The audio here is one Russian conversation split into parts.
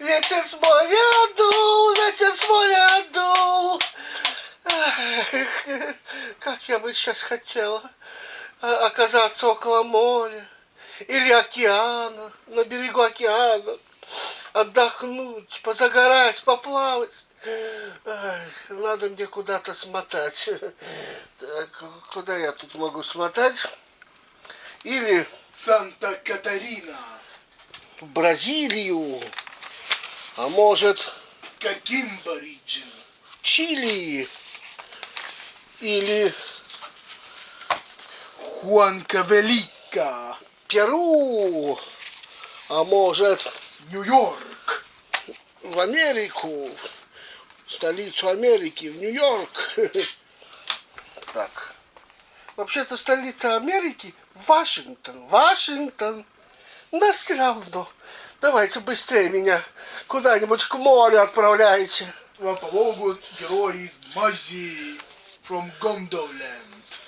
Ветер с моря дул, ветер с моря дул. Эх, как я бы сейчас хотела оказаться около моря или океана, на берегу океана, отдохнуть, позагорать, поплавать. Ай, надо мне куда-то смотать. Так, куда я тут могу смотать? Или Санта-Катарина. в Бразилию, а может Кокимба-Риджин. в Чили, или Хуанкавелика. Перу, а может Нью-Йорк. в Америку, в столицу Америки, в Нью-Йорк. Так, вообще-то столица Америки Вашингтон, Вашингтон. Да все равно. Давайте быстрее меня куда-нибудь к морю отправляйте. Вам помогут герои из Мази from Gondoland.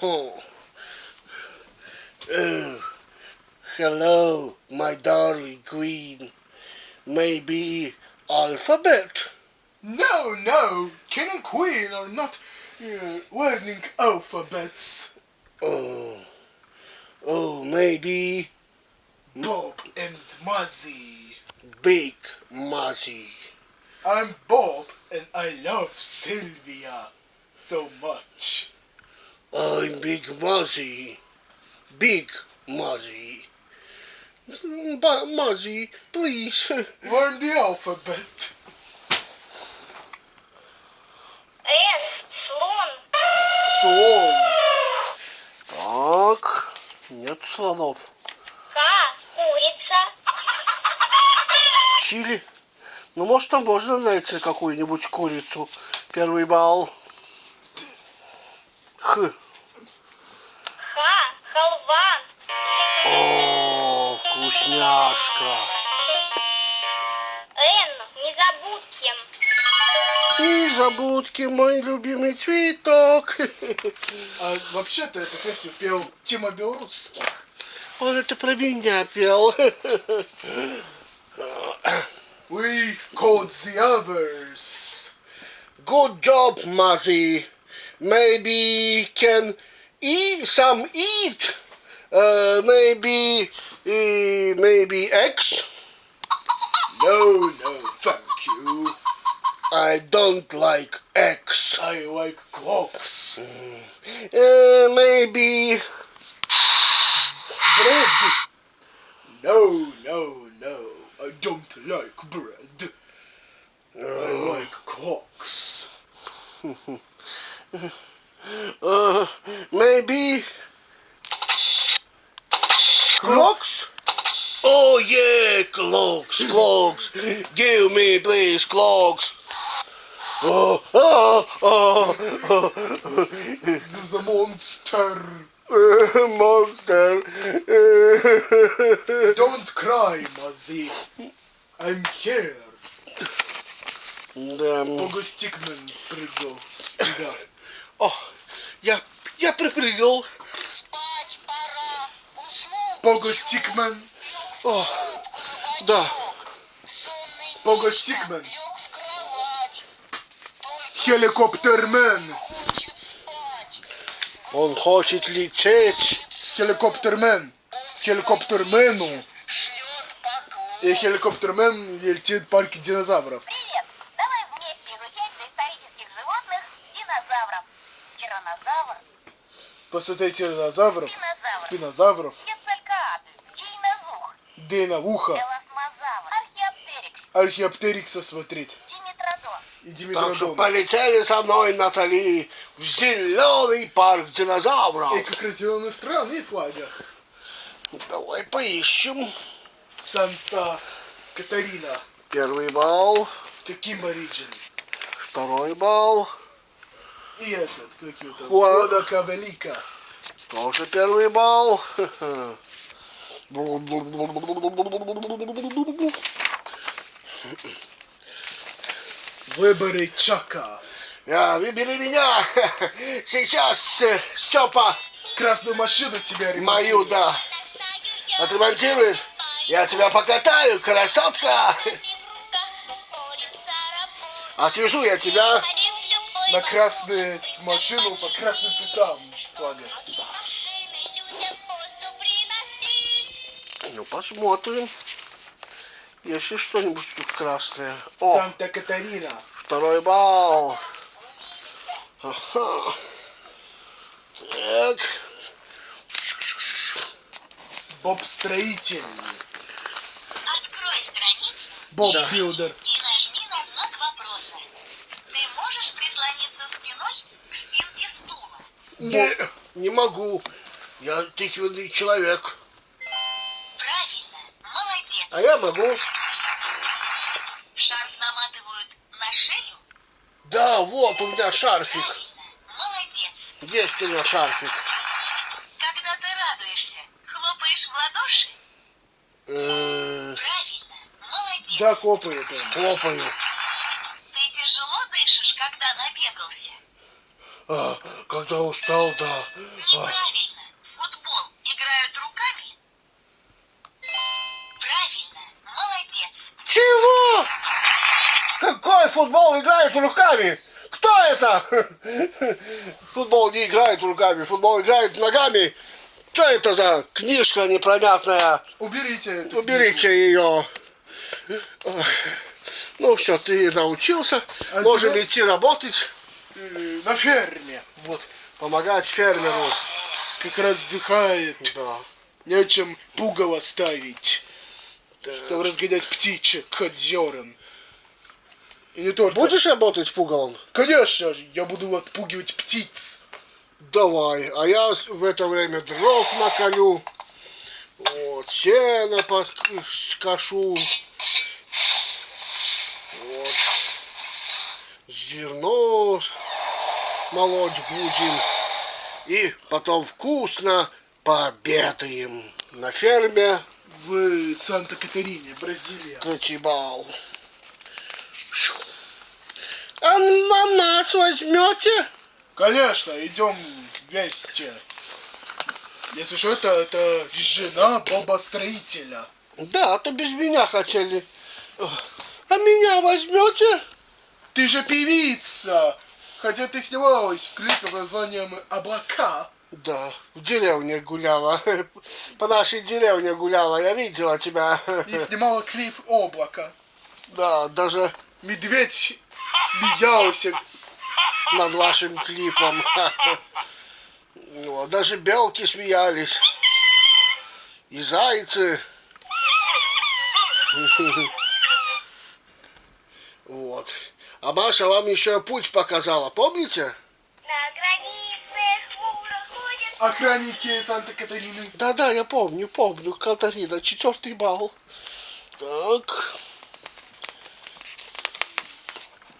Oh. Oh. Hello, my darling queen. Maybe alphabet? No, King and Queen are not learning alphabets. Oh, maybe Bob and Muzzy. Big Muzzy. I'm Bob and I love Sylvia so much. I'm Big Muzzy. Big Muzzy. Muzzy, please. Learn the alphabet. Слон. Слон. Так, нет слонов. К. Курица. Чили. Ну, может, там можно найти какую-нибудь курицу. Первый балл. Х. Х. Халва. О, вкусняшка. Н. Незабудки. Незабудки, мой любимый цветок. А вообще-то эту песню пел Тима Белорусский. Он это про меня пел. We called the others. Good job, Muzzy. Maybe can eat some eat. Maybe eggs. No, thank you. I don't like eggs. I like clocks. Maybe Bread. No, I don't like bread. I like clocks. Maybe clocks. Oh yeah, clocks. Give me please clocks. Oh. This is a monster. Monster. Don't cry, Muzzy. I'm here. Да. Пого Стикмен прыгал. Да. О, я припрыгал. Пого Стикмен. О, да. Пого Стикмен. Хеликоптермен. Он хочет лететь. Хеликоптермен. Хеликоптермену. И хеликоптермен летит в парке динозавров. Привет. Давай вместе изучать доисторических животных динозавров. Тиранозавр. Посмотрите динозавров, Спинозавр. спинозавров, Кецалькоатль. Дейнозух. дейновуха, Элосмозавр. Археоптерикс. археоптерикса смотреть Димитродон. и Так что димитродон. полетели со мной, Натали, в зеленый парк И динозавров. как раз зеленые страны и флага. Давай поищем. Санта-Катарина. Первый балл, Кокимба-Риджин. второй балл, И этот, как его там, Хуа- Хуанкавелика. тоже первый балл. Выборы Чака. Выбери меня. Сейчас Степа Красную машину тебя ремонтируют. мою, да, отремонтирует. Я тебя покатаю, красотка. Отвезу я тебя. На красную машину по красным цветам флага. Ну, посмотрим. Если что-нибудь тут красное. О, Санта-Катарина. второй балл. Ага. Так. Боб-строитель. Открой страницу Боб-билдер. и нажми на знак вопроса. Ты можешь прислониться спиной к спинке стула? Не могу. Я тыквенный человек. Правильно. Молодец. А я могу. Шарф наматывают на шею? Да, вот у меня шарфик. Правильно. Молодец. Есть у меня шарфик. Когда ты радуешься, хлопаешь в ладоши? Правильно. Молодец. Да, копает он. Хлопаю. Ты тяжело дышишь, когда набегался? Когда устал, да. Неправильно. Футбол играют руками? Правильно. Молодец. Чего? Какой футбол играет руками? Кто это? Футбол не играет руками, футбол играет ногами. Что это за книжка непонятная? Уберите эту Уберите ее. Ну все, ты научился. А Можем тебе- идти работать, книгу. На ферме. Вот. помогать фермеру. Как раз вздыхает. Да. Нечем пугало ставить. Так. Чтобы разгонять птичек от зерен. И не только. Будешь работать с пугалом? Конечно, я буду отпугивать птиц. Давай. А я в это время дров наколю. Вот, сено скошу. Вот. Зерно молоть будем. И потом вкусно пообедаем на ферме. В Санта-Катарине, Бразилия. Третий балл. Шу. А на нас возьмете? Конечно, идем вместе. Если что, это жена Боба-строителя. Да, а то без меня хотели. А меня возьмете? Ты же певица! Хотя ты снималась в клипе под названием «Облака». Да, в деревне гуляла. По нашей деревне гуляла. Я видела тебя. И снимала клип «Облако». Да, даже Медведь смеялся. над вашим клипом. Ну, даже белки смеялись. И зайцы. Вот. А Маша вам еще путь показала, помните? На границе хмуро ходят. Охранники Санта-Катарины. Да-да, я помню. Катарина, 4 балл. Так.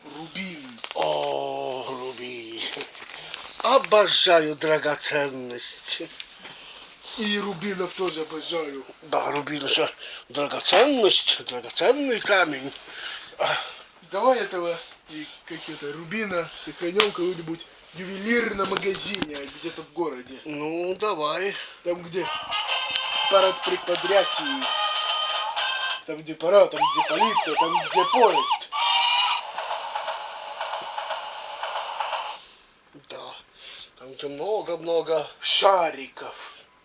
Рубин. О, Руби. Обожаю драгоценности. И рубинов тоже обожаю. Да, рубин же драгоценность, драгоценный камень. Давай этого и какие-то рубина сохранем в каком-нибудь ювелирном магазине где-то в городе. Ну, давай. Там, где парад предприятий. Там, где парад, там, где полиция, там, где поезд. Да. Там где много-много. Шариков.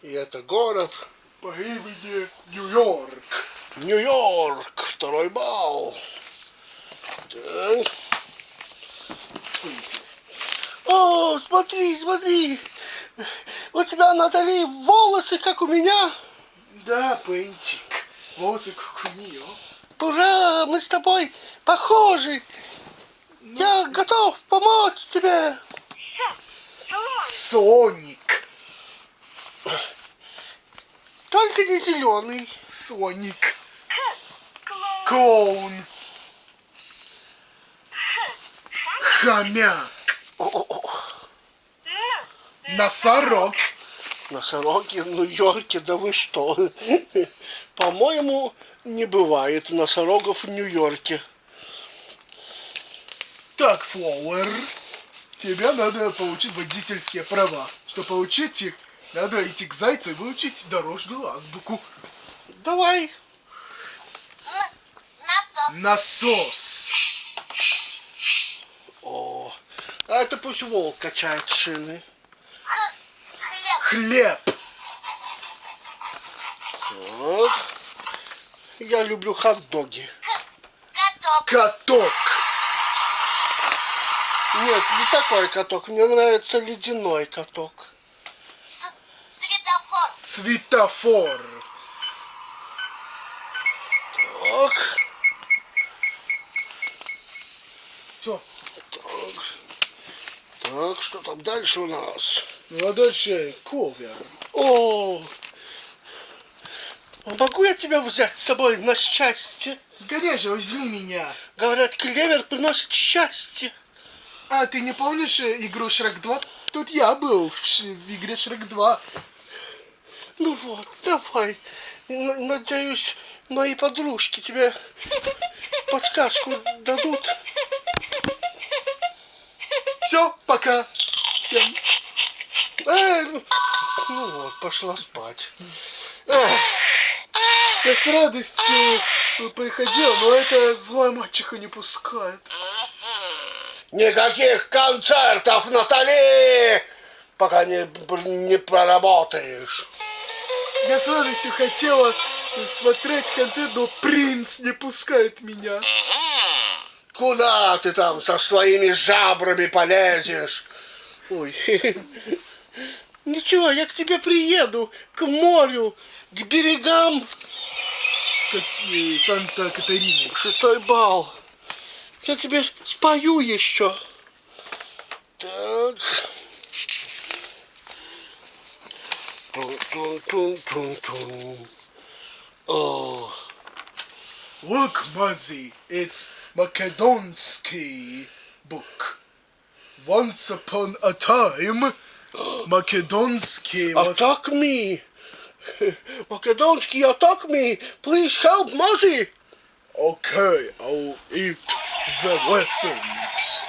И это город. По имени Нью-Йорк. Нью-Йорк. 2 балл. Так. О, смотри, смотри. У тебя, Натали, волосы, как у меня. Да, Пентик. Волосы как у нее. Ура, мы с тобой похожи. Я готов помочь тебе. Соник. Только не зеленый. Соник. Клоун. Хомяк. О-о-о. Носорог. Носороги в Нью-Йорке, да вы что? По-моему, не бывает носорогов в Нью-Йорке. Так, Флоуэр, тебе надо получить водительские права. Чтобы получить их, надо идти к зайцу и выучить дорожную азбуку. Давай, Насос. О, а это пусть волк качает шины. Хлеб. Так. Я люблю хот-доги. Каток. Каток. Нет, не такой каток. Мне нравится ледяной каток. Светофор. Светофор. Так. Все. Так, что там дальше у нас? Ну а дальше ковер. О, а могу я тебя взять с собой на счастье? Конечно, возьми меня. Говорят, клевер приносит счастье. А ты не помнишь игру Шрек 2? Тут я был в игре Шрек 2. Ну вот, давай. Надеюсь, мои подружки тебе подсказку дадут. Все, пока. Всем. Ну вот, пошла спать. Я с радостью приходил, но это злая мачеха не пускает. Никаких концертов, Натали, пока не проработаешь. Я с радостью хотела смотреть концерт, но принц не пускает меня. Куда ты там со своими жабрами полезешь? Ой. Ничего, я к тебе приеду, к морю, к берегам. Как Санта-Катарина. 6-й бал. Я тебе спою еще. Так. Тун-тун-тун-тун-тун. О. Look, Muzzy, it's Makedonsky book. Once upon a time, Makedonsky was... Attack me. Makedonsky, attack me. Please help, Muzzy. Okay, I'll eat the weapons.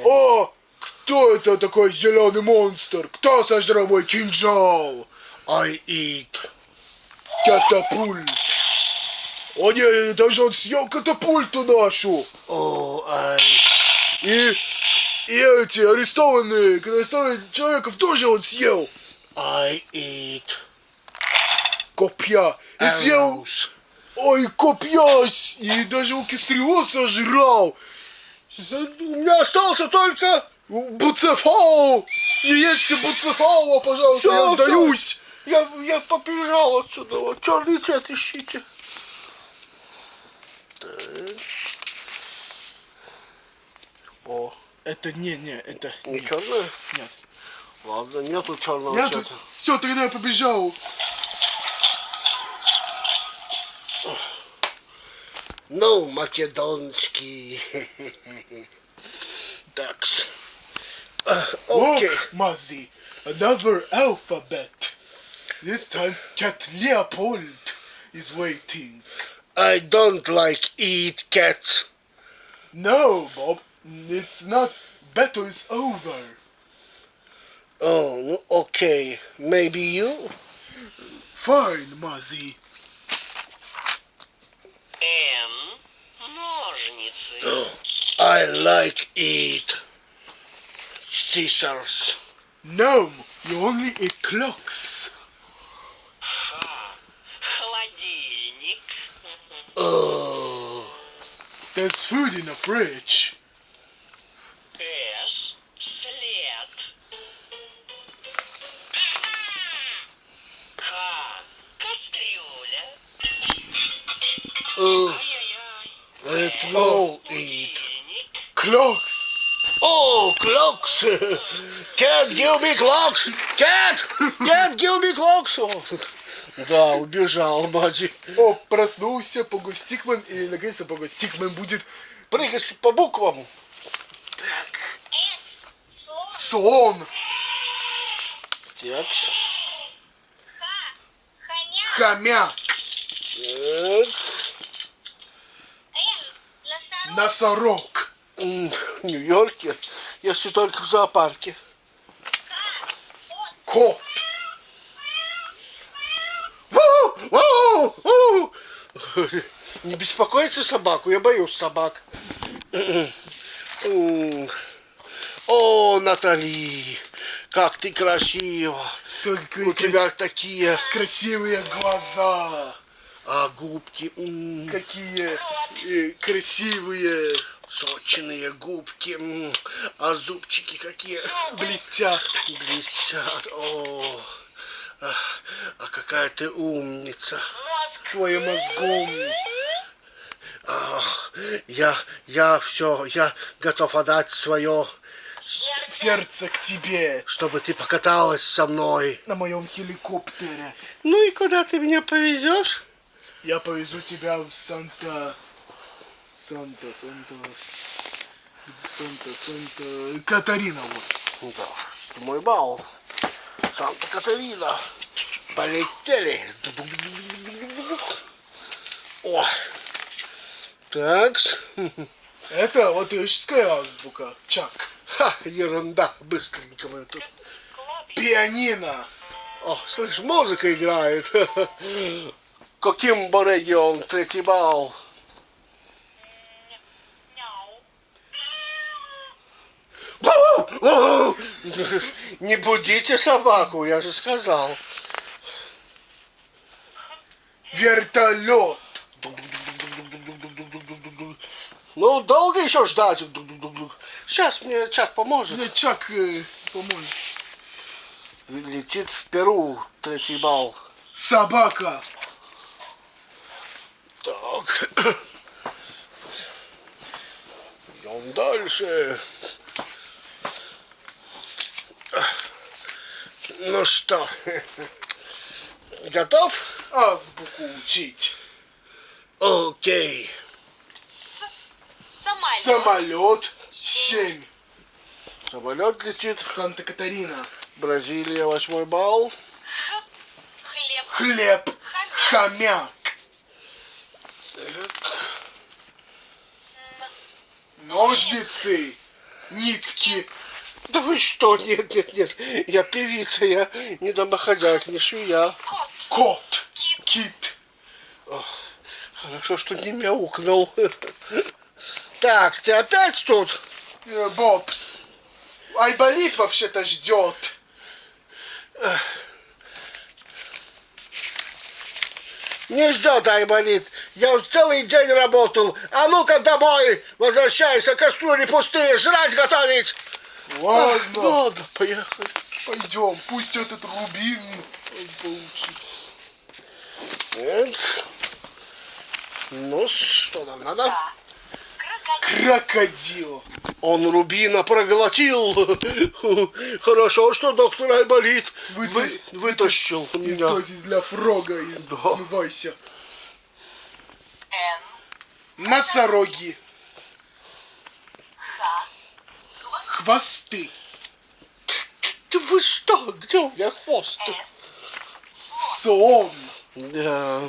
О, кто это такой зеленый монстр? Кто сожрал мой кинжал? I eat. Катапульт. О нет, даже он съел катапульту нашу. Oh, I... И эти арестованные человеков тоже он съел. I eat. Копья. И съел... Arrows. Ой, копья. И даже окистрио сожрал. У меня остался только... Буцефал. Не ешьте буцефала, пожалуйста, Всё, я сдаюсь. Я побежал отсюда. Вот, черный цвет ищите. Так. О, Это не, это... не черное? Нет. Ладно, нету черного Я цвета. тут... Все, тогда я побежал. Ну, македонский. Такс. Окей. Look, Muzzy, another alphabet. This time, Cat Leopold is waiting. I don't like eat cats. No, Bob, it's not. Battle is over. Oh, okay. Maybe you? Fine, Muzzy. Ножницы. I like eat scissors. No, you only eat clocks. Холодильник. Oh. There's food in the fridge. След. Кастрюля. Ай-яй-яй. It's all eat. Будильник. Clocks. Oh, clocks! Can't give me clocks! Can't give me clocks! Oh. Да, убежал, Мази. О, проснулся Пого Стикман, и наконец-то Пого Стикман будет Прыгай по буквам. слон. Так. Хомяк. Так. Носорог. В Нью-Йорке, если только в зоопарке. Кот. Не беспокойте собаку, я боюсь собак. О, Натали, как ты красива. Только У тебя такие красивые глаза. губки. Какие красивые. Сочные губки. А зубчики какие Блестят. блестят. О, а какая ты умница. Твоим мозгом. Я готов отдать свое, Сердце к тебе. чтобы ты покаталась со мной. На моем хеликоптере. Ну и куда ты меня повезешь? Я повезу тебя в Санта Катарина. Вот. Да, мой бал. Санта-Катарина. Полетели. О. Такс. Это латышская азбука. Чак. Ха, ерунда. Быстренько мы тут. Пианино. О, слышь, музыка играет. Каким регион? Третий бал. Не будите собаку, я же сказал. Вертолет. Ну, долго еще ждать? Сейчас мне Чак поможет. Мне Чак поможет. Летит в Перу, третий бал. Собака. Так. Идем дальше. Ну что, готов? Азбуку учить. Окей. Самолет. 7. Самолет летит. Санта-Катарина. Бразилия, 8 балл. Хлеб. Хомяк. Ножницы. Нитки. Да вы что? Нет. Я певица, я не домохозяйка, не швея. Кот. Кит. Хорошо, что не мяукнул. Так, ты опять тут? Бобс. Айболит вообще-то ждет. Не ждет Айболит. Я уже целый день работал. А ну-ка домой, возвращайся, кастрюли пустые, жрать готовить. Ладно. Ладно, поехали. Пойдем. Пусть этот рубин получит. Так. Ну, что нам надо? Крокодил. Он рубина проглотил. Хорошо, что доктор Айболит вытащил Из меня. дози для фрога. Из Да. смывайся. Носороги. Хвосты. Да вы что? Где у меня хвост? Слон. Да.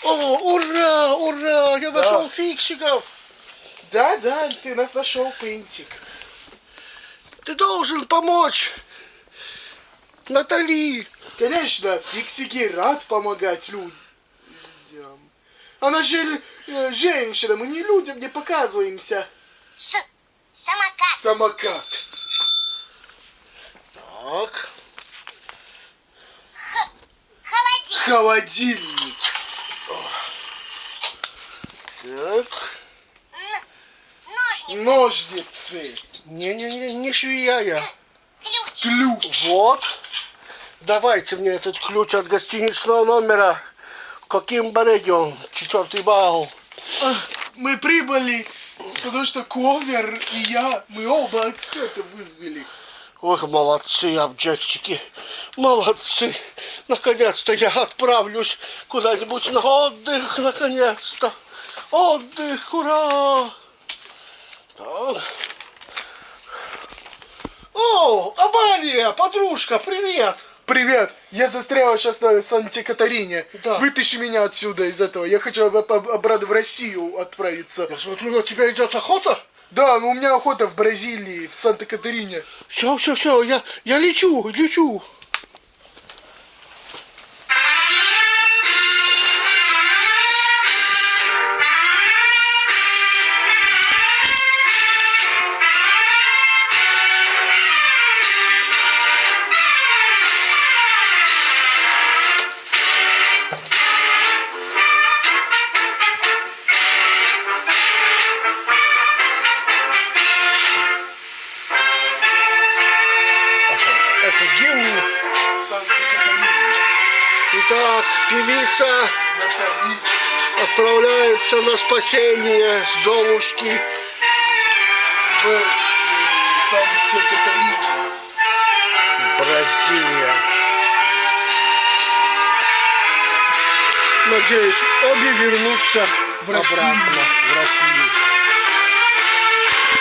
О, ура! Я нашел фиксиков. Да, ты нас нашел, Пентик. Ты должен помочь Натали. Конечно, фиксики рад помогать людям. Она же женщина, мы не людям не показываемся. Самокат. Самокат. Так. Холодильник. Холодильник. Так. Ножницы. Ножницы. Не швея я. Ключ. Ключ. Вот. Давайте мне этот ключ от гостиничного номера. Каким регион? 4 балл. Мы прибыли, потому что Ковер и я, мы оба эксперта вызвали. Ох, молодцы, обжекчики. Молодцы. Наконец-то я отправлюсь куда-нибудь на отдых. Наконец-то. Отдых, ура! Так. О, Амалия, подружка, привет! Привет, я застрял сейчас на Санте-Катарине. Да. Вытащи меня отсюда из этого. Я хочу обратно в Россию отправиться. Я смотрю, на тебя идет охота. Да, но у меня охота в Бразилии, в Санта-Катарине. Все, я лечу. Это гимн. Санта-Катарины. Итак, певица Натали. отправляется на спасение Золушки. В Санта-Катарине. Бразилия. Надеюсь, обе вернутся В Россию. обратно в Россию.